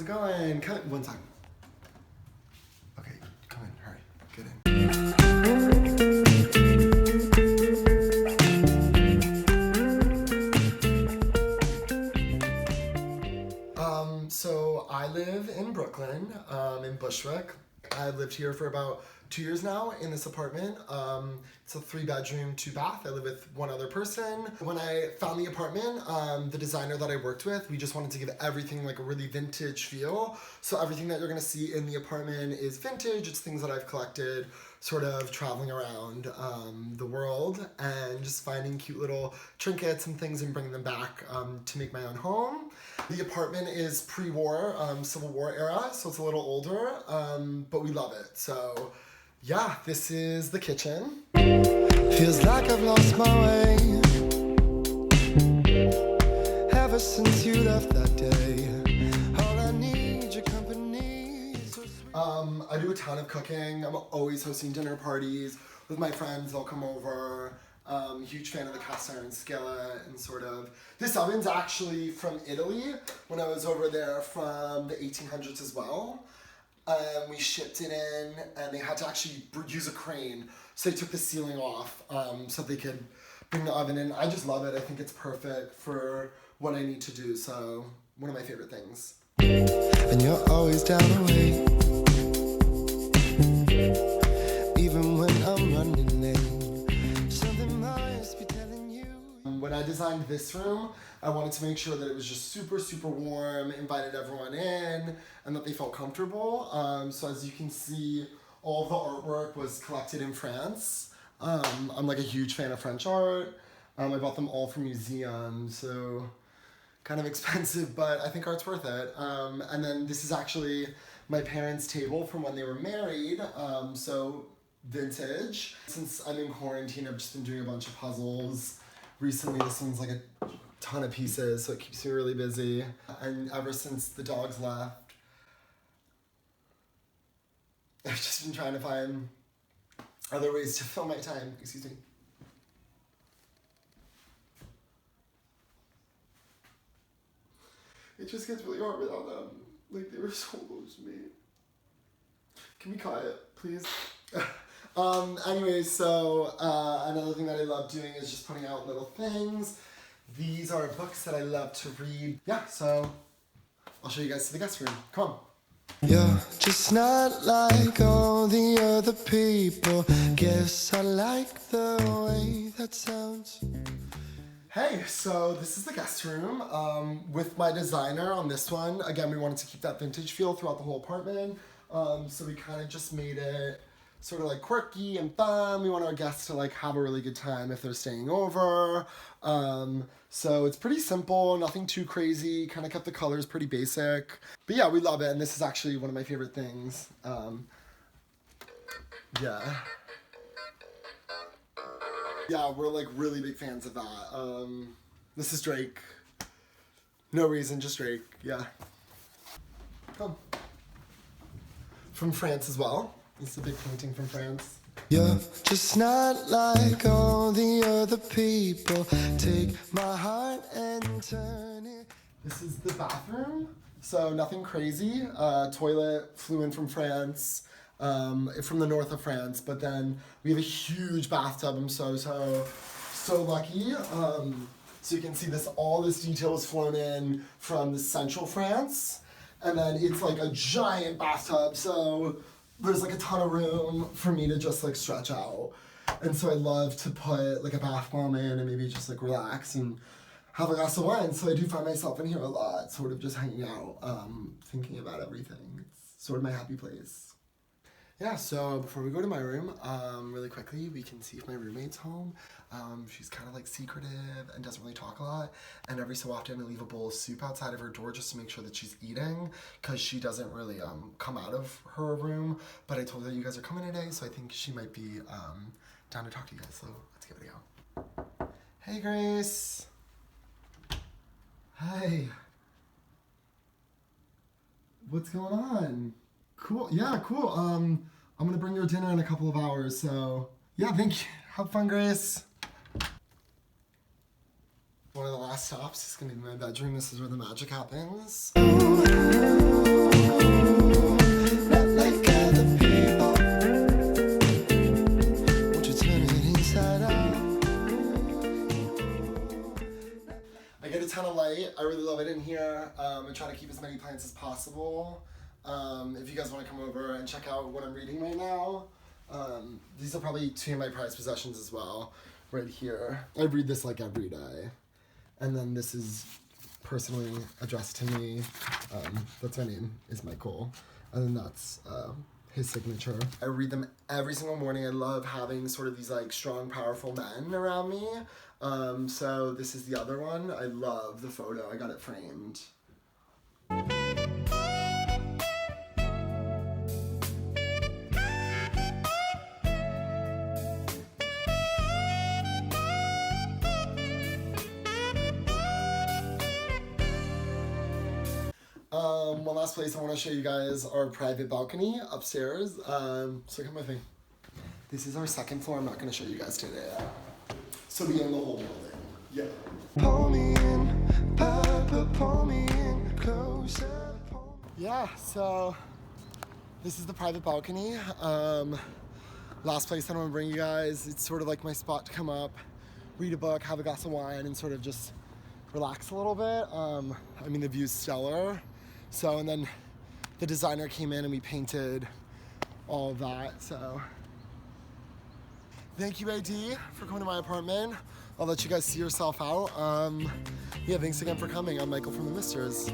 it going? Come in, one second. Okay, come in, hurry, get in. So I live in Brooklyn, in Bushwick. I've lived here for about 2 years now in this apartment. It's a 3-bedroom, 2-bath. I live with one other person. When I found the apartment, the designer that I worked with, we just wanted to give everything like a really vintage feel. So everything that you're gonna see in the apartment is vintage. It's things that I've collected sort of traveling around the world and just finding cute little trinkets and things and bringing them back to make my own home. The apartment is pre-war, Civil War era, so it's a little older, but we love it. So yeah, this is the kitchen. Feels like I've lost my way ever since you left that day. All I need your company. I do a ton of cooking. I'm always hosting dinner parties with my friends. They'll come over. Huge fan of the cast iron skillet and sort of. This oven's actually from Italy when I was over there from the 1800s as well. We shipped it in and they had to actually use a crane. So they took the ceiling off so they could bring the oven in. I just love it. I think it's perfect for what I need to do. So one of my favorite things. And you're always down the way, even when I'm running late. Something must be telling you. When I designed this room, I wanted to make sure that it was just super, super warm, invited everyone in, and that they felt comfortable. So as you can see, all of the artwork was collected in France. I'm like a huge fan of French art. I bought them all from museums, so kind of expensive, but I think art's worth it. And then this is actually my parents' table from when they were married, so vintage. Since I'm in quarantine, I've just been doing a bunch of puzzles. Recently, this one's like a ton of pieces, so it keeps me really busy. And ever since the dogs left, I've just been trying to find other ways to fill my time. Excuse me. It just gets really hard without them. Like, they were so close to me. Can we quiet, please? Anyway, so another thing that I love doing is just putting out little things. These are books that I love to read. Yeah, so I'll show you guys to the guest room. Come on. You're just not like all the other people. Guess I like the way that sounds. Hey, so this is the guest room with my designer on this one. Again, we wanted to keep that vintage feel throughout the whole apartment. So we kind of just made it sort of like quirky and fun. We want our guests to like have a really good time if they're staying over. So it's pretty simple, nothing too crazy, kind of kept the colors pretty basic. But yeah, we love it, and this is actually one of my favorite things. Yeah. Yeah, we're like really big fans of that. This is Drake. No reason, just Drake, yeah. Come. From France as well. This is a big painting from France. You're just not like all the other people. Take my heart and turn it. This is the bathroom. So nothing crazy. Toilet flew in from France, from the north of France. But then we have a huge bathtub. I'm so lucky. So you can see this. All this detail was flown in from the central France, and then it's like a giant bathtub. So there's like a ton of room for me to just like stretch out. And so I love to put like a bath bomb in and maybe just like relax and have a glass of wine. So I do find myself in here a lot, sort of just hanging out, thinking about everything. It's sort of my happy place. Yeah, so before we go to my room, really quickly, we can see if my roommate's home. She's kind of like secretive and doesn't really talk a lot. And every so often I leave a bowl of soup outside of her door just to make sure that she's eating, because she doesn't really come out of her room. But I told her you guys are coming today, so I think she might be down to talk to you guys. So let's give it a go. Hey, Grace. Hey. What's going on? Cool. Yeah, cool. I'm gonna bring your dinner in a couple of hours, so yeah, thank you. Have fun, Grace. One of the last stops. This is gonna be my bedroom. This is where the magic happens. Not like other people. Won't you turn it inside out? I get a ton of light. I really love it in here. I try to keep as many plants as possible. If you guys want to come over and check out what I'm reading right now, these are probably 2 of my prized possessions as well, right here. I read this like every day. And then this is personally addressed to me. That's my name, is Michael. And then that's his signature. I read them every single morning. I love having sort of these like strong, powerful men around me. So this is the other one. I love the photo. I got it framed. One last place I want to show you guys our private balcony upstairs. So come with me. This is our 2nd floor. I'm not going to show you guys today. So we own the whole building. Yeah. Pull me in, Papa, pull me in closer. Yeah, so this is the private balcony. Last place I want to bring you guys. It's sort of like my spot to come up, read a book, have a glass of wine, and sort of just relax a little bit. I mean, the view's stellar. So, and then the designer came in and we painted all of that, so. Thank you, AD, for coming to my apartment. I'll let you guys see yourself out. Yeah, thanks again for coming. I'm Michael from the Misters.